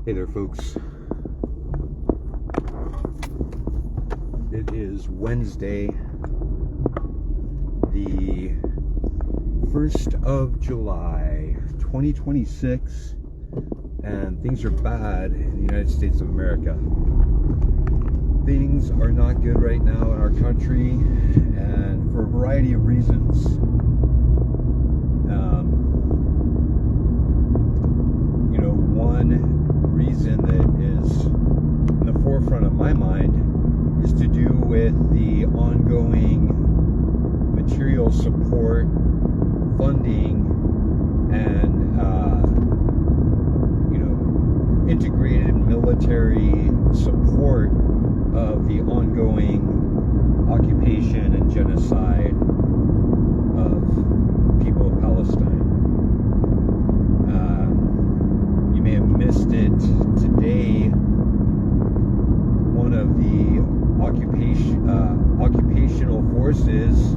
Hey there, folks. It is Wednesday, the 1st of July, 2026, and things are bad in the United States of America. Things are not good right now in our country, and for a variety of reasons. One reason that is in the forefront of my mind is to do with the ongoing material support, funding, and integrated military support of the ongoing occupation and genocide of people of Palestine. You may have missed it today. One of the occupational forces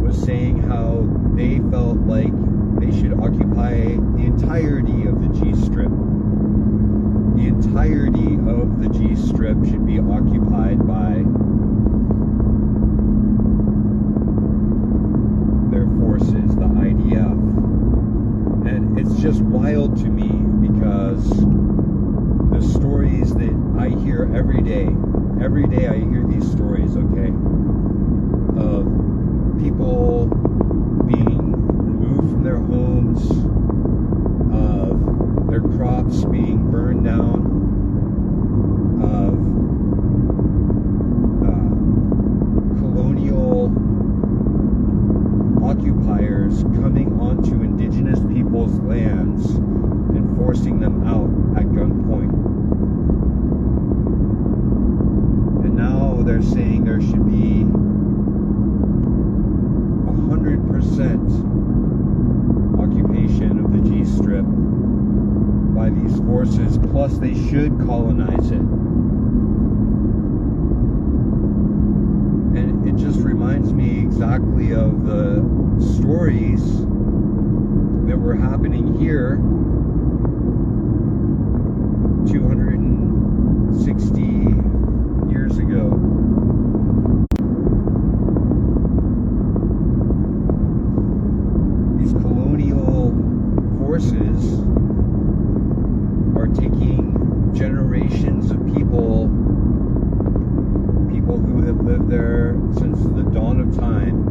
was saying how they felt like they should occupy the entirety of the G-strip. The entirety of the G-strip should be occupied by their forces, the IDF. And it's just wild to me because the stories that I hear every day I hear these stories, okay, of people being removed from their homes, of their crops being burned down, of colonial occupiers coming onto indigenous people's lands and forcing them out at gunpoint. And now they're saying there should be 100% occupation of the G-strip by these forces, plus they should colonize it. And it just reminds me exactly of the stories that were happening here 260 years ago. These colonial forces are taking generations of people who have lived there since the dawn of time,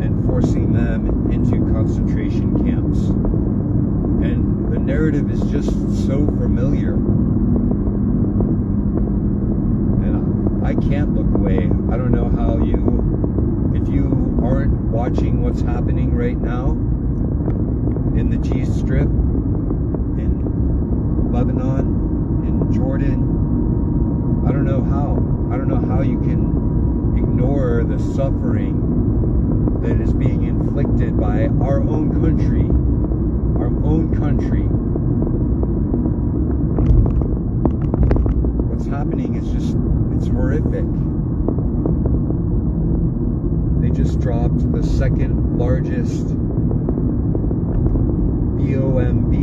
and forcing them into concentration camps. And the narrative is just so familiar. And I can't look away. I don't know how if you aren't watching what's happening right now in the G-strip, in Lebanon, in Jordan, I don't know how you can ignore the suffering that is being inflicted by our own country. What's happening is it's horrific. They just dropped the second largest BOMB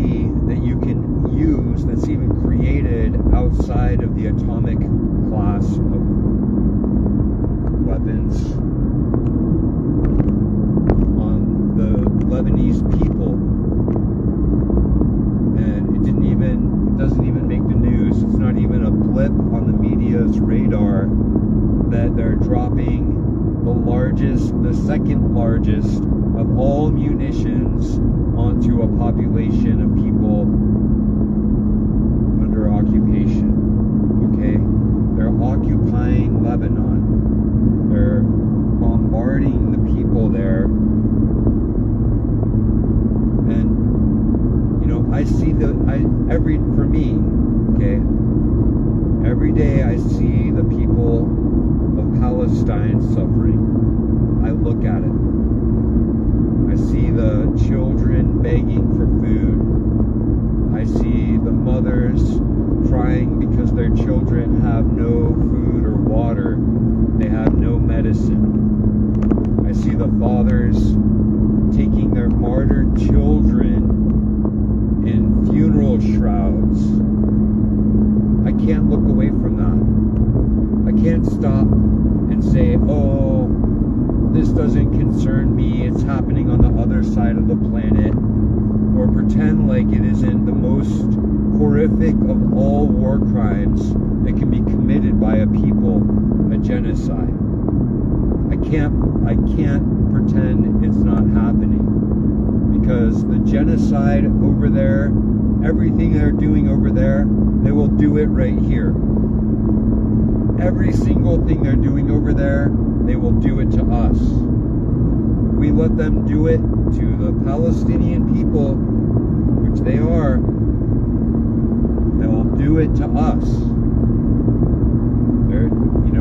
that you can use that's even created outside of the atomic class of weapons on the Lebanese people. And it doesn't even make the news. It's not even a blip on the media's radar that they're dropping the second largest of all munitions onto a population of people under occupation. Okay? They're occupying Lebanon. They're bombarding the people there. And I see for me, okay, every day I see the people of Palestine suffering. I look at it. I see the children begging for food. I see the mothers crying because their children have no food or water. They have no medicine. I see the fathers taking their martyred children in funeral shrouds of the planet, or pretend like it isn't the most horrific of all war crimes that can be committed by a people, a genocide. I can't pretend it's not happening, because the genocide over there, everything they're doing over there, they will do it right here. Every single thing they're doing over there, they will do it to us. If we let them do it to the Palestinian people, which they are, they will do it to us. They're,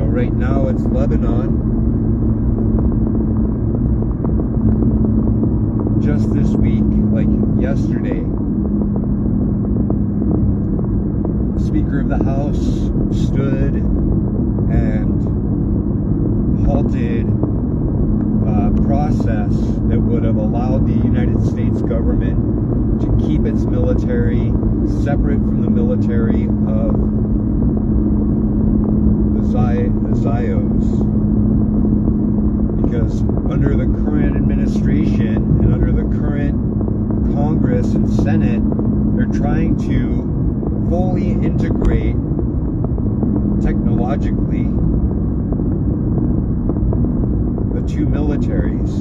right now it's Lebanon. Just this week, like yesterday, the Speaker of the House stood and halted a process that would have allowed the United States government to keep its military separate from the military of the Zios. Because under the current administration and under the current Congress and Senate, they're trying to fully integrate technologically the two militaries.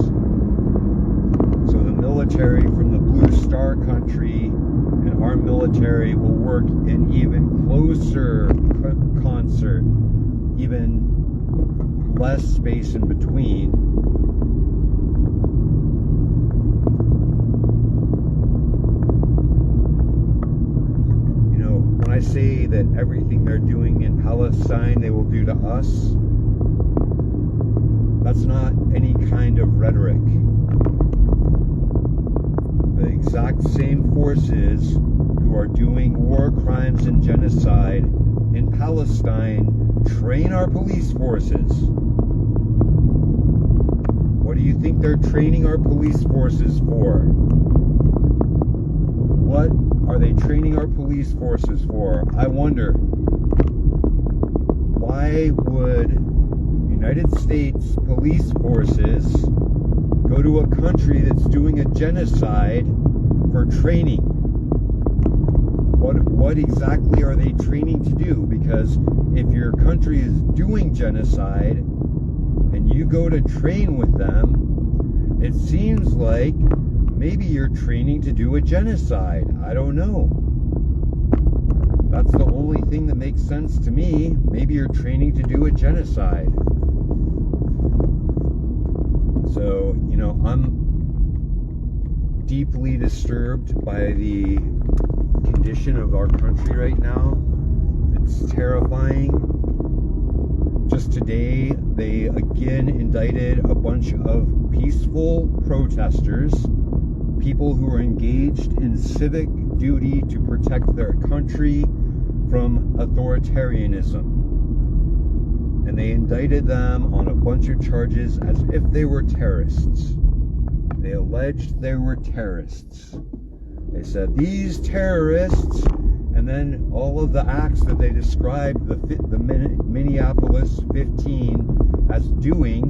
So the military from the Blue Star country and our military will work in even closer concert, even less space in between. When I say that everything they're doing in Palestine they will do to us, that's not any kind of rhetoric. The exact same forces who are doing war crimes and genocide in Palestine train our police forces. What do you think they're training our police forces for? What are they training our police forces for? I wonder. Why would United States police forces go to a country that's doing a genocide for training? What exactly are they training to do? Because if your country is doing genocide and you go to train with them, it seems like maybe you're training to do a genocide. I don't know. That's the only thing that makes sense to me. Maybe you're training to do a genocide. So, I'm deeply disturbed by the condition of our country right now. It's terrifying. Just today, they again indicted a bunch of peaceful protesters, people who are engaged in civic duty to protect their country from authoritarianism. And they indicted them on a bunch of charges as if they were terrorists. They alleged they were terrorists. They said, these terrorists, and then all of the acts that they described the Minneapolis 15 as doing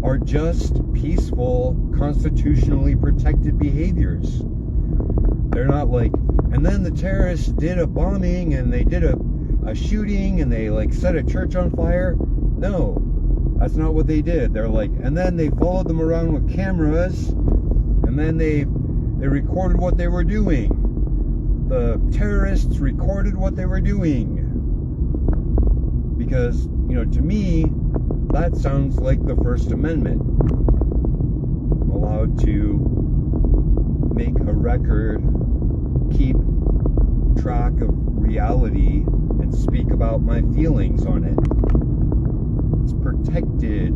are just peaceful, constitutionally protected behaviors. They're not like, and then the terrorists did a bombing and they did a shooting and they set a church on fire. No, that's not what they did. They're like, and then they followed them around with cameras and then they recorded what they were doing. The terrorists recorded what they were doing. Because, to me, that sounds like the First Amendment. I'm allowed to make a record, keep track of reality, and speak about my feelings on it. It's protected.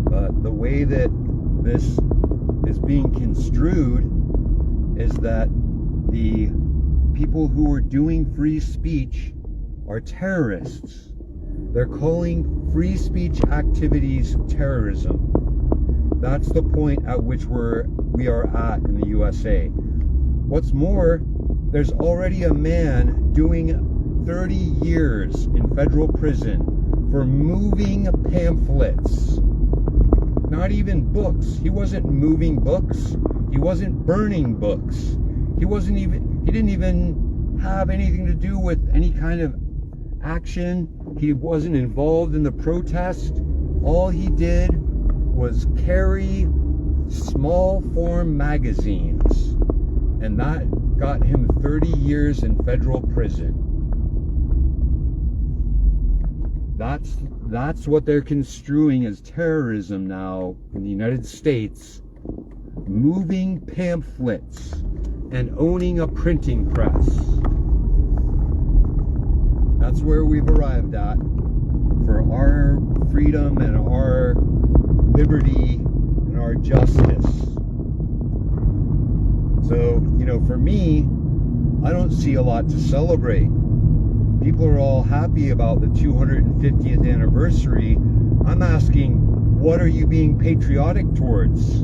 But the way that this is being construed is that the people who are doing free speech are terrorists. They're calling free speech activities terrorism. That's the point at which we are at in the USA. What's more, there's already a man doing 30 years in federal prison for moving pamphlets Not even books. He wasn't moving books. He wasn't burning books. He didn't even have anything to do with any kind of action. He wasn't involved in the protest. All he did was carry small form magazines, and that got him 30 years in federal prison. That's what they're construing as terrorism now in the United States. Moving pamphlets and owning a printing press. That's where we've arrived at for our freedom and our liberty and our justice. So, for me, I don't see a lot to celebrate. People are all happy about the 250th anniversary. I'm asking, what are you being patriotic towards?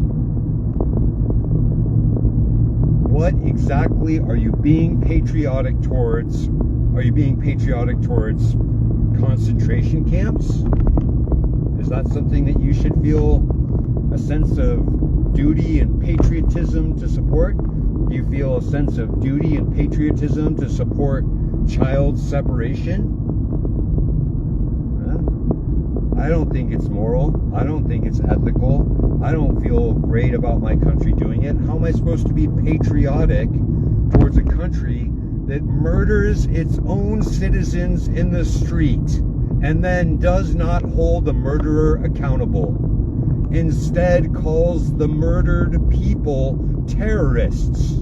What exactly are you being patriotic towards? Are you being patriotic towards concentration camps? Is that something that you should feel a sense of duty and patriotism to support? Do you feel a sense of duty and patriotism to support child separation? I don't think it's moral. I don't think it's ethical. I don't feel great about my country doing it. How am I supposed to be patriotic towards a country that murders its own citizens in the street and then does not hold the murderer accountable? Instead calls the murdered people terrorists.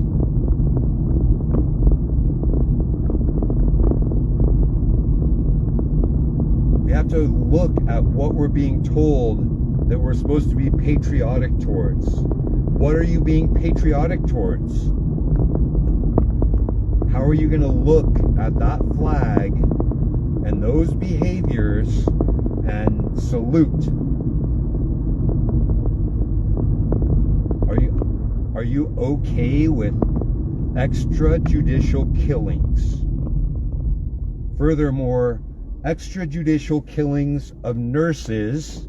We have to look at what we're being told that we're supposed to be patriotic towards. What are you being patriotic towards? How are you going to look at that flag and those behaviors and salute? Are you okay with extrajudicial killings? Furthermore, extrajudicial killings of nurses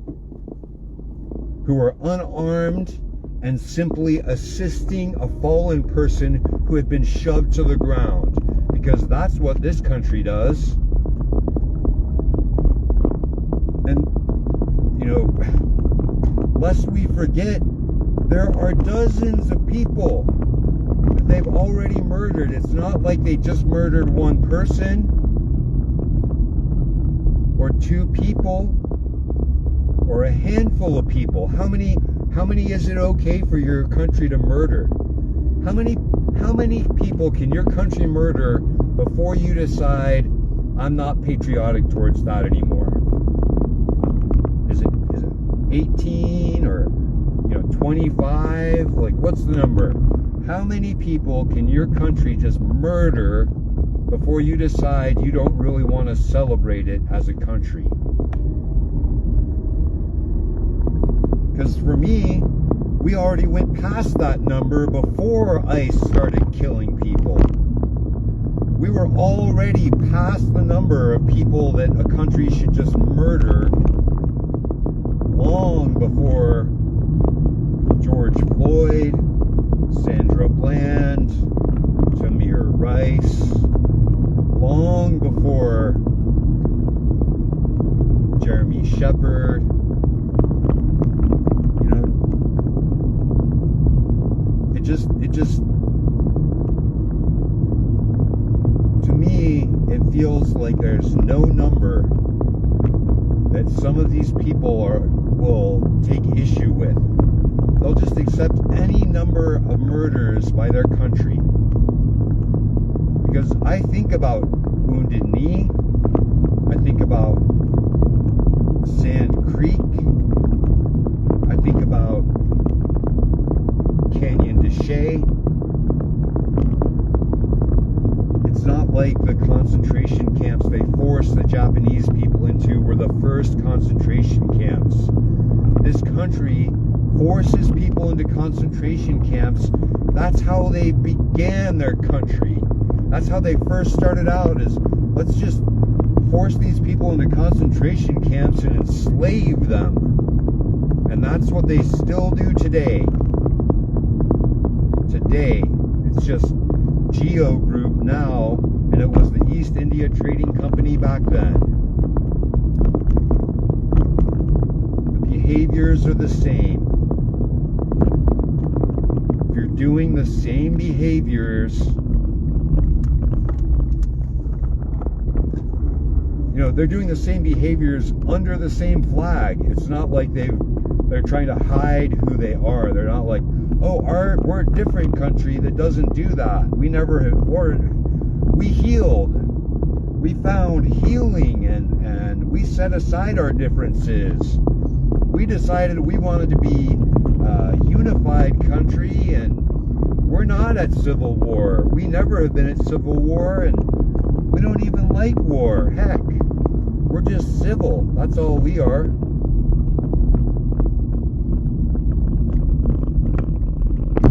who are unarmed and simply assisting a fallen person who had been shoved to the ground, because that's what this country does. And, lest we forget, there are dozens of people that they've already murdered. It's not like they just murdered one person or two people or a handful of people. How many is it okay for your country to murder? How many people can your country murder before you decide, I'm not patriotic towards that anymore? Is it 18 or 25? Like, what's the number? How many people can your country just murder before you decide you don't really want to celebrate it as a country? Because for me, we already went past that number before ICE started killing people. We were already past the number of people that a country should just murder long before George Floyd, Sandra Bland, Tamir Rice, long before Jeremy Shepard. It just to me, it feels like there's no number that some of these people will take issue with. They'll just accept any number of murders by their country. Because I think about Wounded Knee, I think about Sand Creek, I think about Canyon de Chelly. It's not like the concentration camps they forced the Japanese people into were the first concentration camps. This country forces people into concentration camps. That's how they began their country. That's how they first started out, is let's just force these people into concentration camps and enslave them. And that's what they still do today. Today, it's just Geo Group now, and it was the East India Trading Company back then. The behaviors are the same. If you're doing the same behaviors, you know, they're doing the same behaviors under the same flag. It's not like they're trying to hide who they are. They're not like, oh, we're a different country that doesn't do that. We never have, or we healed. We found healing and we set aside our differences. We decided we wanted to be a unified country, and we're not at civil war. We never have been at civil war, and we don't even like war. Heck, we're just civil. That's all we are.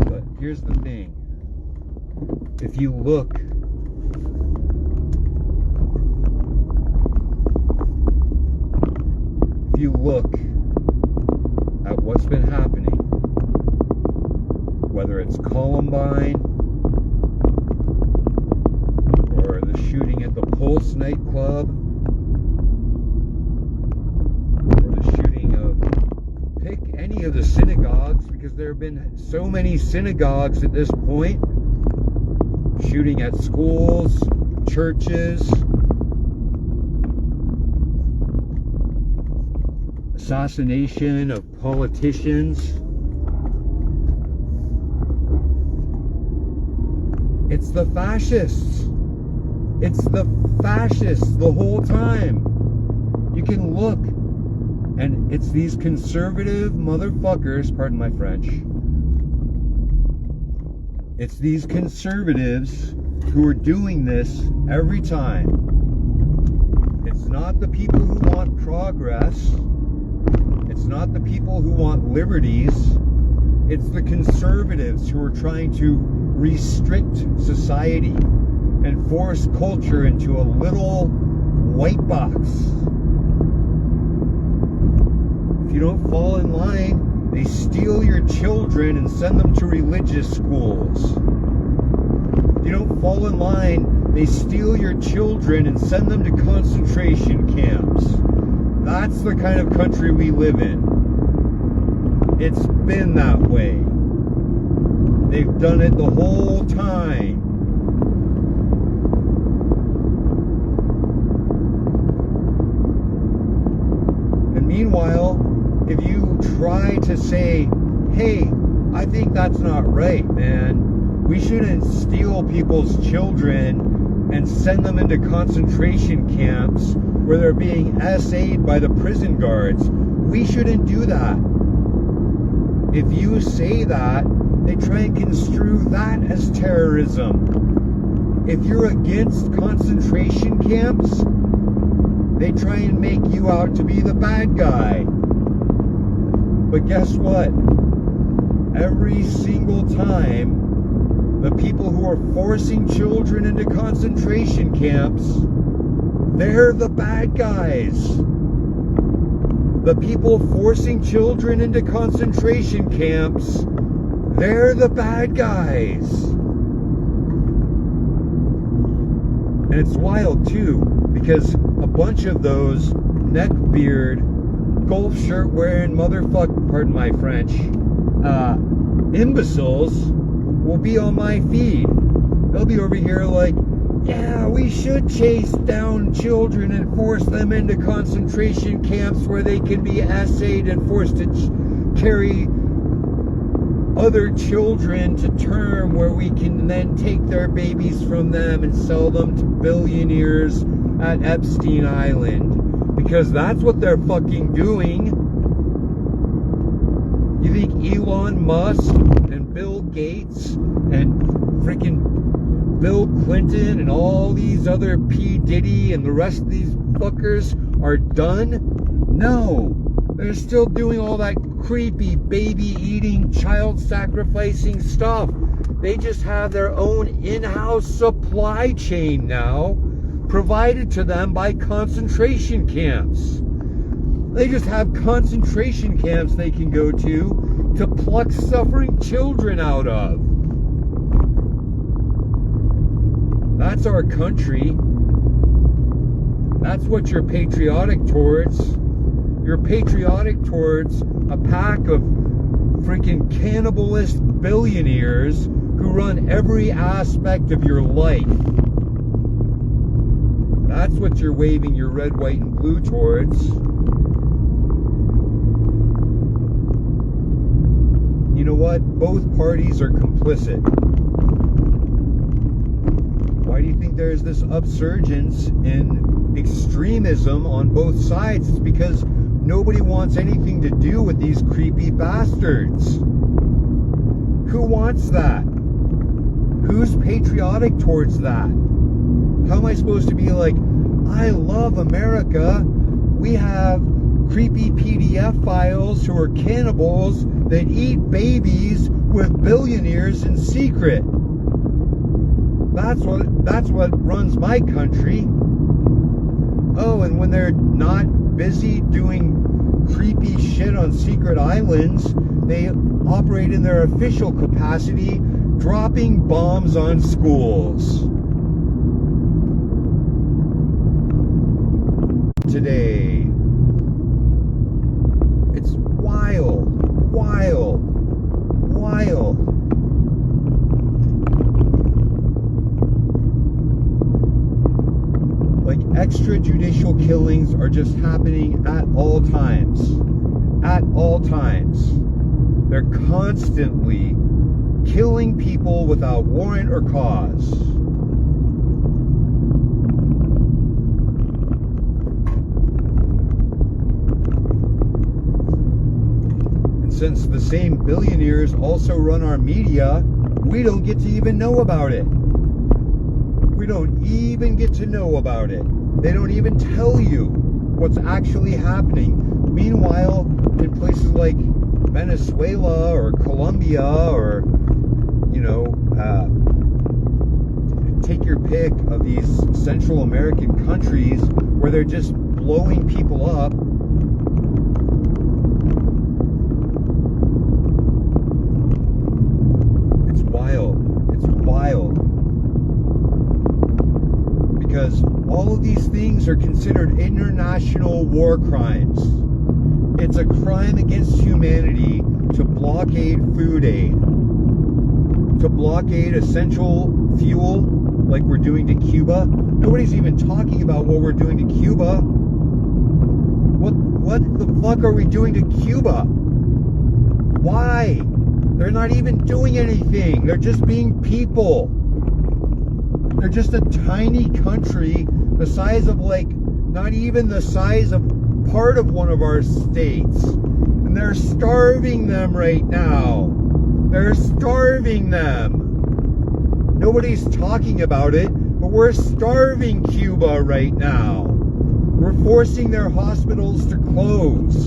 But here's the thing. If you look at what's been happening, whether it's Columbine or the shooting at the Pulse nightclub or the shooting of, pick any of the synagogues, because there have been so many synagogues at this point, shooting at schools, churches, assassination of politicians. It's the fascists. It's the fascists the whole time. You can look, and it's these conservative motherfuckers, pardon my French. It's these conservatives who are doing this every time. It's not the people who want progress. It's not the people who want liberties. It's the conservatives who are trying to restrict society and force culture into a little white box. If you don't fall in line, they steal your children and send them to religious schools. If you don't fall in line, they steal your children and send them to concentration camps. That's the kind of country we live in. It's been that way. They've done it the whole time. And meanwhile, if you try to say, hey, I think that's not right, man. We shouldn't steal people's children and send them into concentration camps where they're being SA'd by the prison guards. We shouldn't do that. If you say that, they try and construe that as terrorism. If you're against concentration camps, they try and make you out to be the bad guy. But guess what? Every single time, the people who are forcing children into concentration camps, they're the bad guys. The people forcing children into concentration camps, they're the bad guys. And it's wild too, because a bunch of those neckbeard, golf shirt wearing motherfucker, pardon my French, imbeciles will be on my feed. They'll be over here like, yeah, we should chase down children and force them into concentration camps where they can be assayed and forced to carry other children to term, where we can then take their babies from them and sell them to billionaires at Epstein Island. Because that's what they're fucking doing. You think Elon Musk and Bill Gates and freaking Bill Clinton and all these other P. Diddy and the rest of these fuckers are done? No. They're still doing all that creepy baby-eating, child-sacrificing stuff. They just have their own in-house supply chain now, provided to them by concentration camps. They just have concentration camps they can go to pluck suffering children out of. That's our country. That's what you're patriotic towards. You're patriotic towards a pack of freaking cannibalist billionaires who run every aspect of your life. That's what you're waving your red, white, and blue towards. You know what? Both parties are complicit. Why do you think there's this upsurgence in extremism on both sides? It's because nobody wants anything to do with these creepy bastards. Who wants that? Who's patriotic towards that? How am I supposed to be like, I love America. We have creepy PDF files who are cannibals that eat babies with billionaires in secret. That's what runs my country. Oh, and when they're not busy doing creepy shit on secret islands, they operate in their official capacity, dropping bombs on schools. Today, it's wild. Like, extrajudicial killings are just happening at all times. At all times. They're constantly killing people without warrant or cause. And since the same billionaires also run our media, we don't get to even know about it. We don't even get to know about it. They don't even tell you what's actually happening. Meanwhile, in places like Venezuela or Colombia or, take your pick of these Central American countries where they're just blowing people up. It's wild. It's wild. Because all of these things are considered international war crimes. It's a crime against humanity to blockade food aid, to blockade essential fuel like we're doing to Cuba. Nobody's even talking about what we're doing to Cuba. What the fuck are we doing to Cuba? Why? They're not even doing anything. They're just being people. They're just a tiny country the size of, not even the size of part of one of our states. And they're starving them right now. They're starving them. Nobody's talking about it, but we're starving Cuba right now. We're forcing their hospitals to close.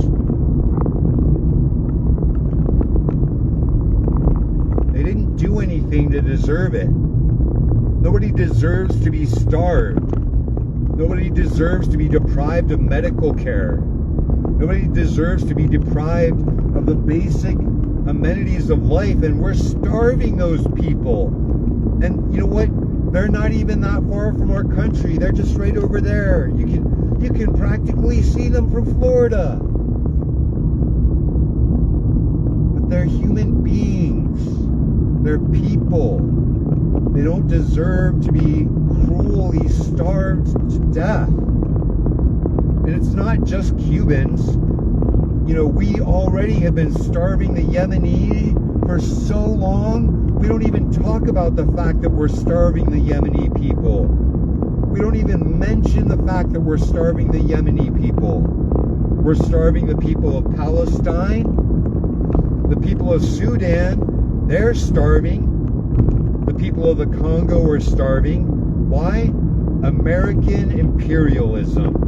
They didn't do anything to deserve it. Nobody deserves to be starved. Nobody deserves to be deprived of medical care. Nobody deserves to be deprived of the basic amenities of life, and we're starving those people. And you know what? They're not even that far from our country. They're just right over there. You can practically see them from Florida. But they're human beings. They're people. They don't deserve to be cruelly starved to death. And it's not just Cubans. We already have been starving the Yemeni for so long. We don't even talk about the fact that we're starving the Yemeni people. We don't even mention the fact that we're starving the Yemeni people. We're starving the people of Palestine. The people of Sudan, they're starving. The people of the Congo are starving. Why? American imperialism.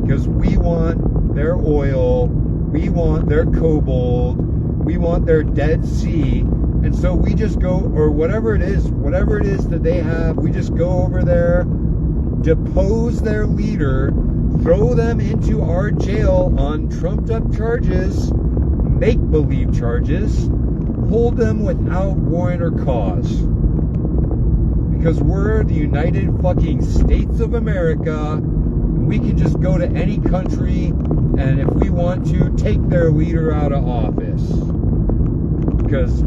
Because we want their oil, we want their cobalt, we want their Dead Sea, and so we just go, or whatever it is that they have, we just go over there, depose their leader, throw them into our jail on trumped up charges, make-believe charges, hold them without warrant or cause. Because we're the United fucking States of America, and we can just go to any country and if we want to, take their leader out of office. Because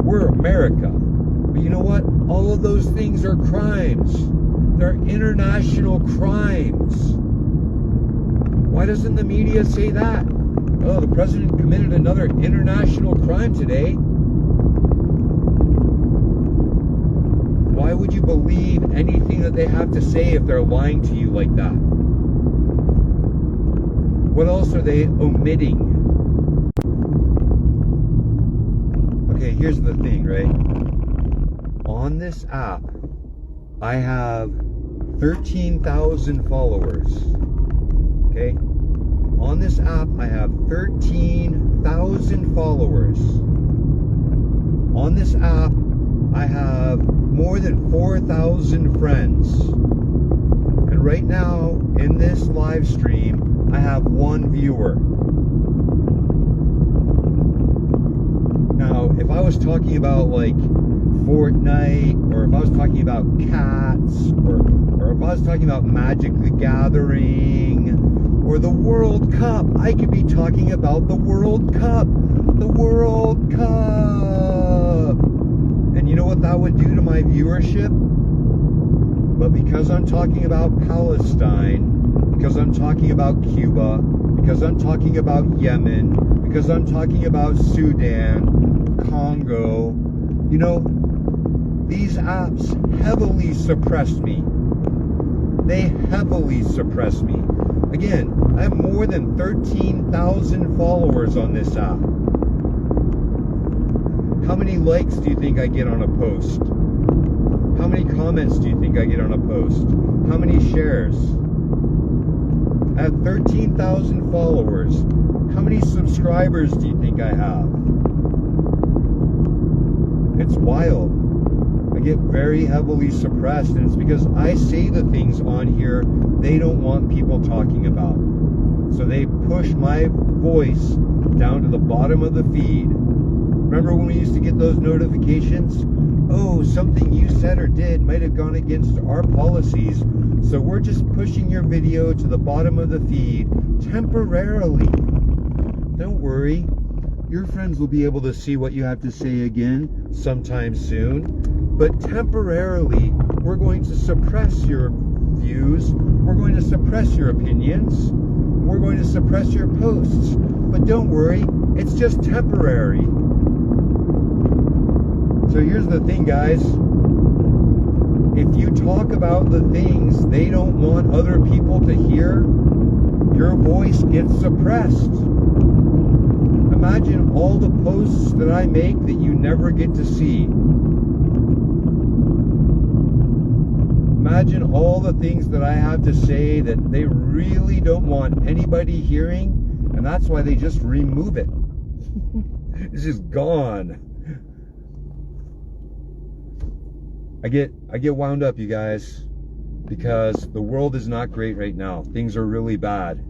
we're America. But you know what? All of those things are crimes. They're international crimes. Why doesn't the media say that? Oh, the president committed another international crime today. Why would you believe anything that they have to say if they're lying to you like that? What else are they omitting? Okay, here's the thing, right? On this app, I have 13,000 followers. Okay? On this app, I have 13,000 followers. On this app, I have more than 4,000 friends. And right now, in this live stream, I have one viewer. Now, if I was talking about like Fortnite, or if I was talking about cats, or if I was talking about Magic the Gathering, or the World Cup, I could be talking about the World Cup. The World Cup! And you know what that would do to my viewership? But because I'm talking about Palestine, because I'm talking about Cuba, because I'm talking about Yemen, because I'm talking about Sudan, Congo, you know, these apps heavily suppressed me. They heavily suppressed me. Again, I have more than 13,000 followers on this app. How many likes do you think I get on a post? How many comments do you think I get on a post? How many shares? I have 13,000 followers. How many subscribers do you think I have? It's wild. I get very heavily suppressed, and it's because I say the things on here they don't want people talking about. So they push my voice down to the bottom of the feed. Remember when we used to get those notifications? Oh, something you said or did might have gone against our policies, so we're just pushing your video to the bottom of the feed temporarily. Don't worry, your friends will be able to see what you have to say again sometime soon. But temporarily, we're going to suppress your views, we're going to suppress your opinions, we're going to suppress your posts. But don't worry, it's just temporary. So here's the thing, guys. If you talk about the things they don't want other people to hear, your voice gets suppressed. Imagine all the posts that I make that you never get to see. Imagine all the things that I have to say that they really don't want anybody hearing, and that's why they just remove it. It's just gone. I get wound up, you guys, because the world is not great right now. Things are really bad.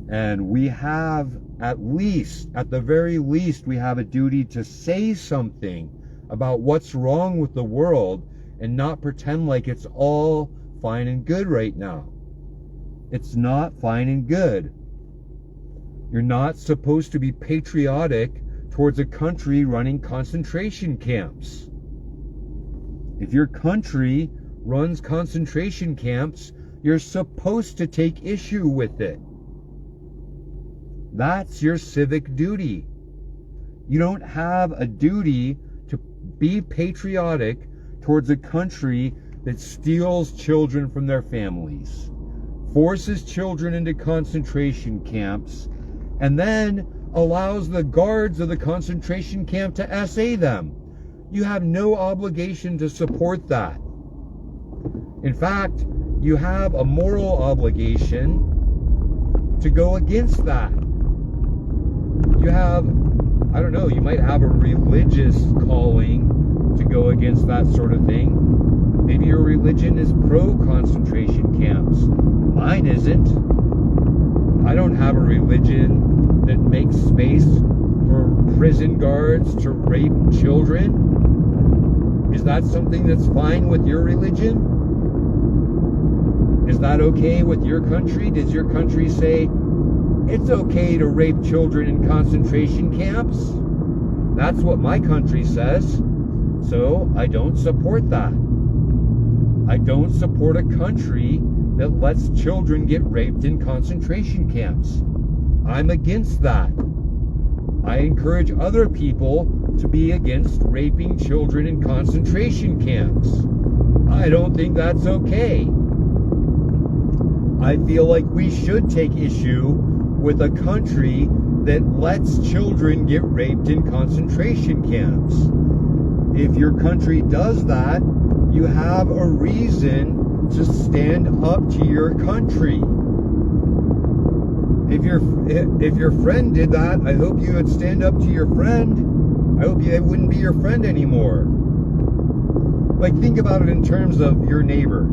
And we have, at the very least, we have a duty to say something about what's wrong with the world and not pretend like it's all fine and good right now. It's not fine and good. You're not supposed to be patriotic towards a country running concentration camps. If your country runs concentration camps, you're supposed to take issue with it. That's your civic duty. You don't have a duty to be patriotic towards a country that steals children from their families, forces children into concentration camps, and then allows the guards of the concentration camp to essay them. You have no obligation to support that. In fact, you have a moral obligation to go against that. You have, I don't know, you might have a religious calling to go against that sort of thing. Maybe your religion is pro-concentration camps. Mine isn't. I don't have a religion that makes space for prison guards to rape children. Is that something that's fine with your religion? Is that okay with your country? Does your country say it's okay to rape children in concentration camps? That's what my country says. So I don't support that. I don't support a country that lets children get raped in concentration camps. I'm against that. I encourage other people to be against raping children in concentration camps. I don't think that's okay. I feel like we should take issue with a country that lets children get raped in concentration camps. If your country does that, you have a reason to stand up to your country. If your friend did that, I hope you would stand up to your friend. I hope it wouldn't be your friend anymore. Like, think about it in terms of your neighbor.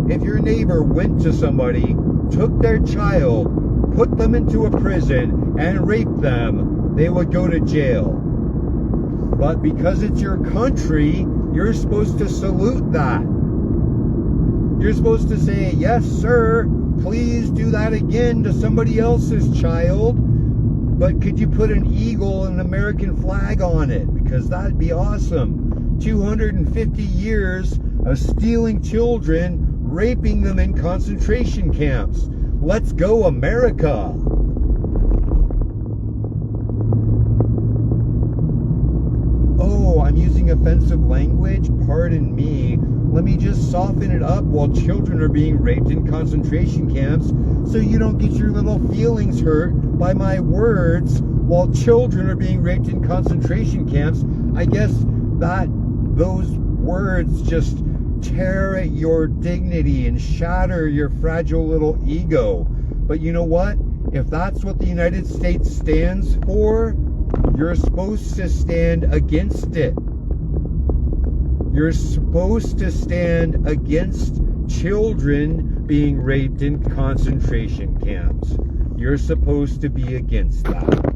If your neighbor went to somebody, took their child, put them into a prison, and raped them, they would go to jail. But because it's your country, you're supposed to salute that. You're supposed to say, yes, sir, please do that again to somebody else's child. But could you put an eagle and an American flag on it? Because that'd be awesome. 250 years of stealing children, raping them in concentration camps. Let's go, America. Oh, I'm using offensive language? Pardon me. Let me just soften it up while children are being raped in concentration camps so you don't get your little feelings hurt by my words while children are being raped in concentration camps. I guess that those words just tear at your dignity and shatter your fragile little ego. But you know what? If that's what the United States stands for, you're supposed to stand against it. You're supposed to stand against children being raped in concentration camps. You're supposed to be against that.